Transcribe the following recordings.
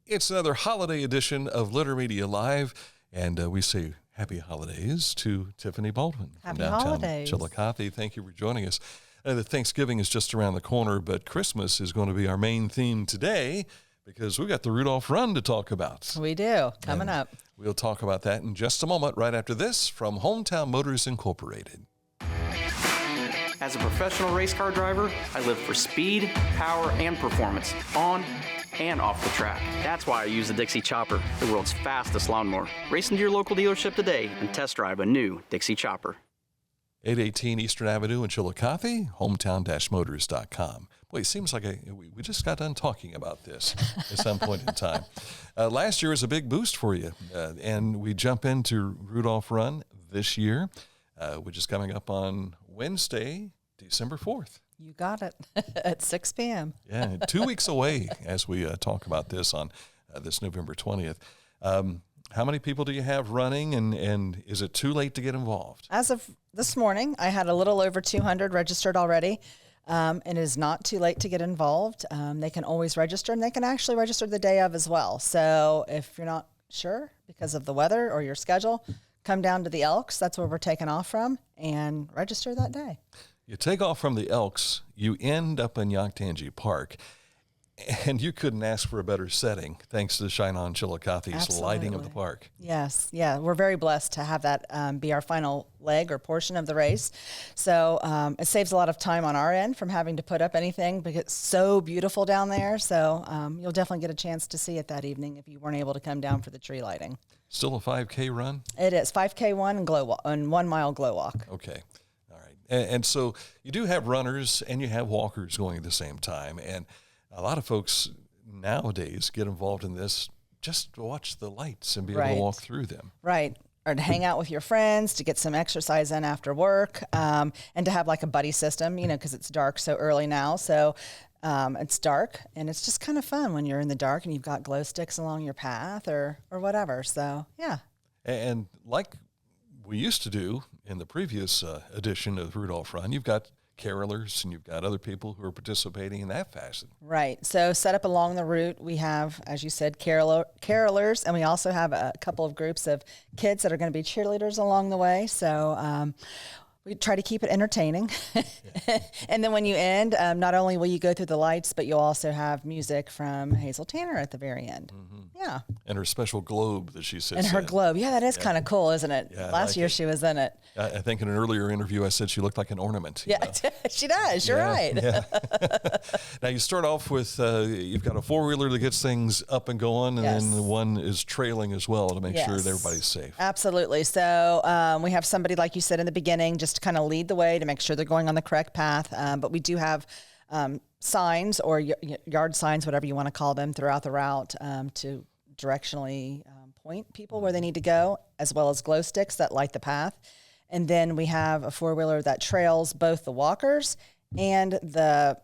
It's another holiday edition of Litter Media Live, and we say happy holidays to Tiffany Baldwin from Downton holidays. Chillicothe. Thank you for joining us. The Thanksgiving is just around the corner, but Christmas is going to be our main theme today because we've got the Rudolph Run to talk about. We do, coming up. We'll talk about that in just a moment, right after this from Hometown-Motors Incorporated. As a professional race car driver, I live for speed, power, and performance, on and off the track. That's why I use the Dixie Chopper, the world's fastest lawnmower. Race into your local dealership today and test drive a new Dixie Chopper. 818 Eastern Avenue in Chillicothe, hometown-motors.com. Boy, it seems like we just got done talking about this at some point in time. Last year was a big boost for you, and we jump into Rudolph Run this year, which is coming up on Wednesday, December 4th. You got it, at 6 p.m. Yeah, 2 weeks away as we talk about this on this November 20th. How many people do you have running, and is it too late to get involved? As of this morning, I had a little over 200 registered already. It is not too late to get involved. They can always register, and they can actually register the day of as well. So if you're not sure because of the weather or your schedule, come down to the Elks. That's where we're taking off from, and register that day. You take off from the Elks, you end up in Yaktangi Park, and you couldn't ask for a better setting thanks to Shine On Chillicothe's lighting of the park. Yes, yeah, we're very blessed to have that be our final leg or portion of the race. So it saves a lot of time on our end from having to put up anything because it's so beautiful down there. So you'll definitely get a chance to see it that evening if you weren't able to come down for the tree lighting. Still a 5K run? It is 5K1 and glow walk, and 1 mile glow walk. Okay. All right. And so you do have runners and you have walkers going at the same time. And a lot of folks nowadays get involved in this just to watch the lights and be able to walk through them. Right. Or to hang out with your friends, to get some exercise in after work, and to have like a buddy system, because it's dark so early now. So it's dark, and it's just kind of fun when you're in the dark and you've got glow sticks along your path or whatever. So, yeah. And like we used to do in the previous edition of Rudolph Run, you've got carolers and you've got other people who are participating in that fashion. Right. So set up along the route, we have, as you said, carolers, and we also have a couple of groups of kids that are going to be cheerleaders along the way. So we try to keep it entertaining. And then when you end, not only will you go through the lights, but you'll also have music from Hazel Tanner at the very end. Mm-hmm. Yeah. And her special globe that she sits in. And her globe. Yeah, that is kind of cool, isn't it? Yeah, Last year she was in it. I think in an earlier interview I said she looked like an ornament. Yeah, she does. You're right. Yeah. Now you start off with, you've got a four-wheeler that gets things up and going, and then the one is trailing as well to make sure that everybody's safe. Absolutely. So we have somebody, like you said in the beginning, just to kind of lead the way to make sure they're going on the correct path. But we do have signs or yard signs, whatever you want to call them, throughout the route to directionally point people where they need to go, as well as glow sticks that light the path. And then we have a four-wheeler that trails both the walkers and the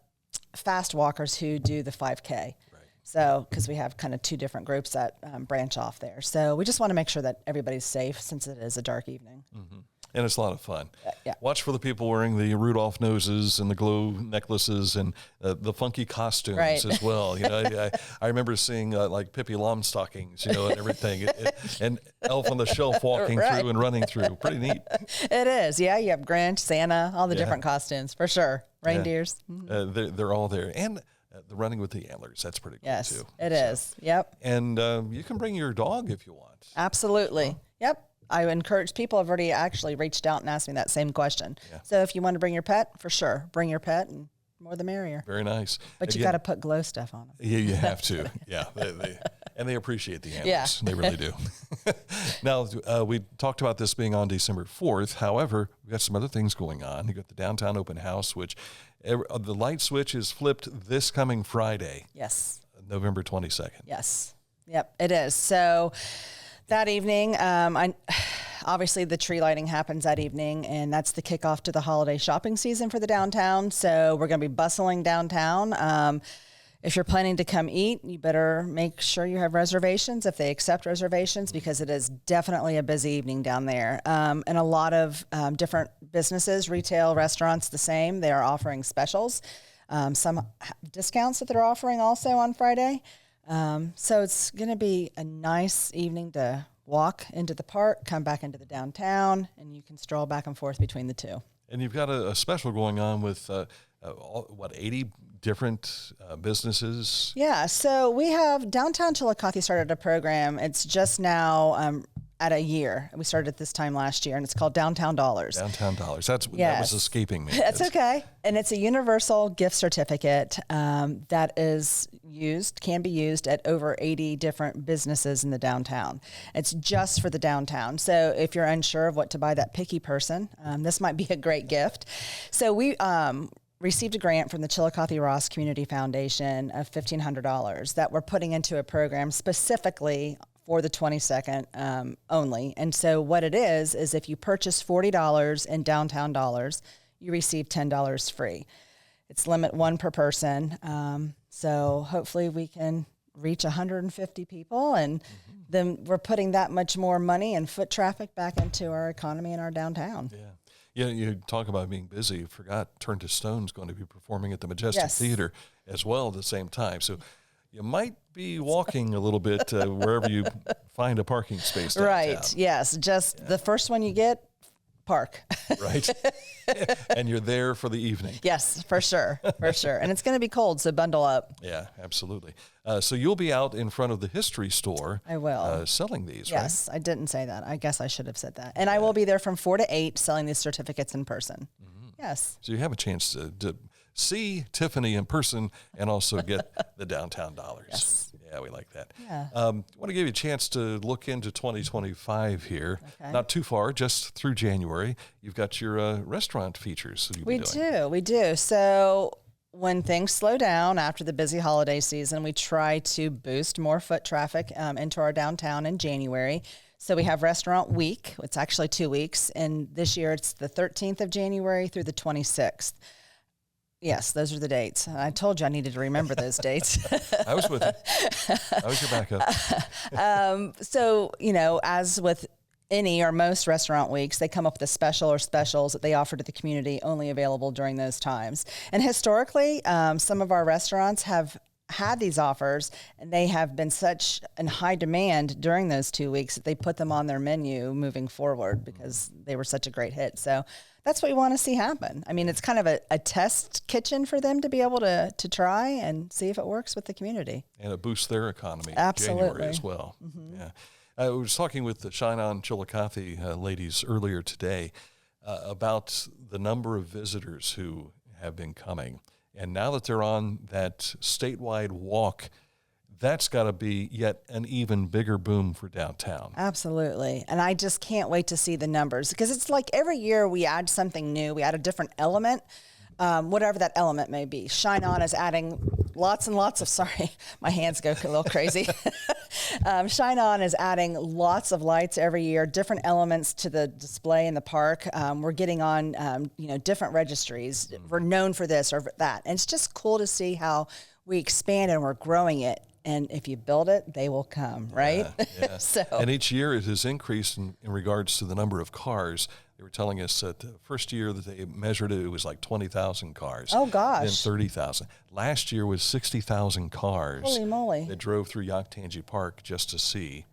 fast walkers who do the 5K. Right. So, because we have kind of two different groups that branch off there. So we just want to make sure that everybody's safe since it is a dark evening. Mm-hmm. And it's a lot of fun. Yeah. Watch for the people wearing the Rudolph noses and the glow necklaces and the funky costumes as well. I remember seeing like Pippi Longstockings, and everything, and Elf on the Shelf walking through and running through. Pretty neat. It is. Yeah, you have Grinch, Santa, all the different costumes for sure. Reindeers. Mm-hmm. They're all there. And the running with the antlers, that's pretty cool too. It is. Yep. And you can bring your dog if you want. Absolutely. Yep. I encourage people. I've already actually reached out and asked me that same question. Yeah. So if you want to bring your pet, for sure, bring your pet, and more the merrier. Very nice. But you got to put glow stuff on them. Yeah, you have to. Yeah, they appreciate the antlers. Yeah. They really do. Now, we talked about this being on December 4th. However, we've got some other things going on. You got the Downtown Open House, which the light switch is flipped this coming Friday. Yes. November 22nd. Yes. Yep, it is. So that evening, obviously the tree lighting happens that evening, and that's the kickoff to the holiday shopping season for the downtown. So we're going to be bustling downtown. If you're planning to come eat, you better make sure you have reservations if they accept reservations, because it is definitely a busy evening down there. And a lot of different businesses, retail, restaurants, the same. They are offering specials, some discounts that they're offering also on Friday. So it's going to be a nice evening to walk into the park, come back into the downtown, and you can stroll back and forth between the two. And you've got a special going on with, 80 different businesses? Yeah, so we have Downtown Chillicothe started a program. It's just now at a year. We started this time last year, and it's called Downtown Dollars. Downtown Dollars. That was escaping me. That's okay. And it's a universal gift certificate that can be used at over 80 different businesses in the downtown. It's just for the downtown. So if you're unsure of what to buy, that picky person, this might be a great gift. So we received a grant from the Chillicothe Ross Community Foundation of $1,500 that we're putting into a program specifically for the 22nd only. And so what it is if you purchase $40 in downtown dollars, you receive $10 free. It's limit one per person. So hopefully we can reach 150 people, and then we're putting that much more money and foot traffic back into our economy and our downtown. Yeah. Yeah, you talk about being busy. Forgot Turn to Stone's going to be performing at the Majestic Theater as well at the same time. So you might be walking a little bit wherever you find a parking space downtown. Right, yes. Just the first one you get, park. Right. And you're there for the evening. Yes, for sure. And it's going to be cold, so bundle up. Yeah, absolutely. So you'll be out in front of the History Store. I will. Selling these, yes, right? I didn't say that. I guess I should have said that. And I will be there from 4 to 8 selling these certificates in person. Mm-hmm. Yes. So you have a chance to see Tiffany in person and also get the downtown dollars. Yes. Yeah, we like that. Yeah. I want to give you a chance to look into 2025 here. Okay. Not too far, just through January. You've got your restaurant features that you'll be doing. We do. So when things slow down after the busy holiday season, we try to boost more foot traffic into our downtown in January. So we have Restaurant Week. It's actually 2 weeks. And this year it's the 13th of January through the 26th. Yes, those are the dates. I told you I needed to remember those dates. I was with you. I was your backup. So, as with any or most restaurant weeks, they come up with a special or specials that they offer to the community only available during those times. And historically, some of our restaurants have had these offers, and they have been such in high demand during those 2 weeks that they put them on their menu moving forward because they were such a great hit. So that's what we want to see happen. I mean, it's kind of a test kitchen for them to be able to try and see if it works with the community. And it boosts their economy Absolutely. in January as well. Mm-hmm. Yeah. I was talking with the Shine On Chillicothe ladies earlier today about the number of visitors who have been coming. And now that they're on that statewide walk, that's got to be yet an even bigger boom for downtown. Absolutely. And I just can't wait to see the numbers, because it's like every year we add something new. We add a different element, whatever that element may be. Shine On is adding lots and lots of, sorry, my hands go a little crazy. Shine On is adding lots of lights every year, different elements to the display in the park. We're getting on, different registries. We're known for this or that. And it's just cool to see how we expand and we're growing it. And if you build it, they will come, right? Yeah. So. And each year it has increased in regards to the number of cars. They were telling us that the first year that they measured it, it was like 20,000 cars. Oh, gosh. Then 30,000. Last year was 60,000 cars. Holy moly. That drove through Yaktangi Park just to see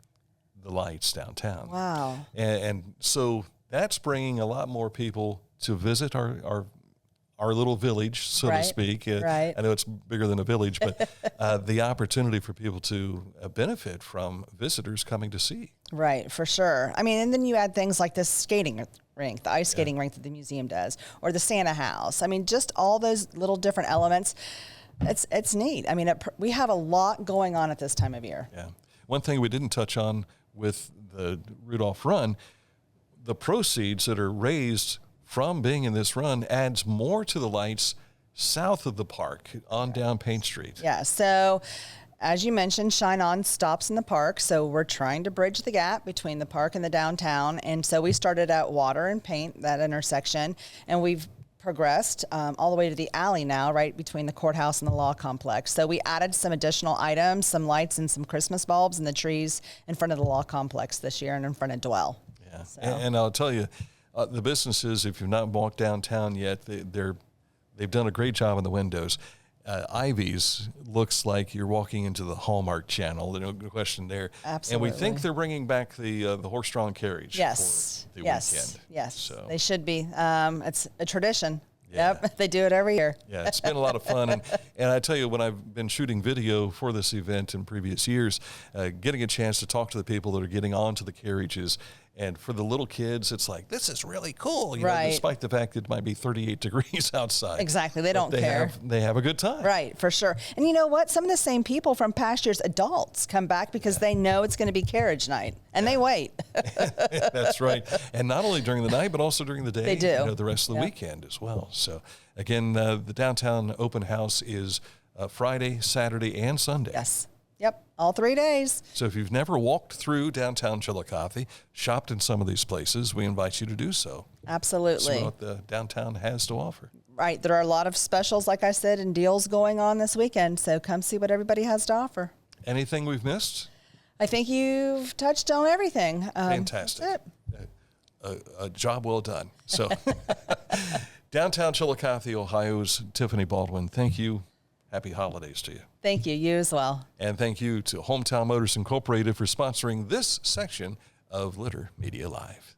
the lights downtown. Wow. And so that's bringing a lot more people to visit our little village, so to speak. Right. I know it's bigger than a village, but the opportunity for people to benefit from visitors coming to see. Right, for sure. I mean, and then you add things like this skating rink, the ice skating rink that the museum does, or the Santa house. I mean, just all those little different elements. It's neat. I mean, we have a lot going on at this time of year. Yeah. One thing we didn't touch on with the Rudolph Run, the proceeds that are raised from being in this run adds more to the lights south of the park on down Payne Street. Yeah, so as you mentioned, Shine On stops in the park, so we're trying to bridge the gap between the park and the downtown, and so we started at Water and Paint, that intersection, and we've progressed all the way to the alley now, right between the courthouse and the law complex. So we added some additional items, some lights and some Christmas bulbs in the trees in front of the law complex this year and in front of Dwell. Yeah, so. And I'll tell you, the businesses, if you've not walked downtown yet, they've done a great job on the windows. Ivy's looks like you're walking into the Hallmark Channel. No question there. Absolutely. And we think they're bringing back the horse-drawn carriage Yes. for the yes. weekend. Yes. So. They should be. It's a tradition. Yeah. Yep. They do it every year. Yeah, it's been a lot of fun. And I tell you, when I've been shooting video for this event in previous years, getting a chance to talk to the people that are getting onto the carriages, and for the little kids, it's like, this is really cool, you know, despite the fact that it might be 38 degrees outside. Exactly. They don't care. They have a good time. Right, for sure. And you know what? Some of the same people from past years, adults, come back because they know it's going to be carriage night, and they wait. That's right. And not only during the night, but also during the day. They do. You know, the rest of the weekend as well. So, again, the Downtown Open House is Friday, Saturday, and Sunday. Yes. Yep, all 3 days. So if you've never walked through downtown Chillicothe, shopped in some of these places, we invite you to do so. Absolutely. See what the downtown has to offer. Right, there are a lot of specials, like I said, and deals going on this weekend, so come see what everybody has to offer. Anything we've missed? I think you've touched on everything. Fantastic. A job well done. So downtown Chillicothe, Ohio's Tiffany Baldwin, thank you. Happy holidays to you. Thank you. You as well. And thank you to Hometown Motors Incorporated for sponsoring this section of Litter Media Live.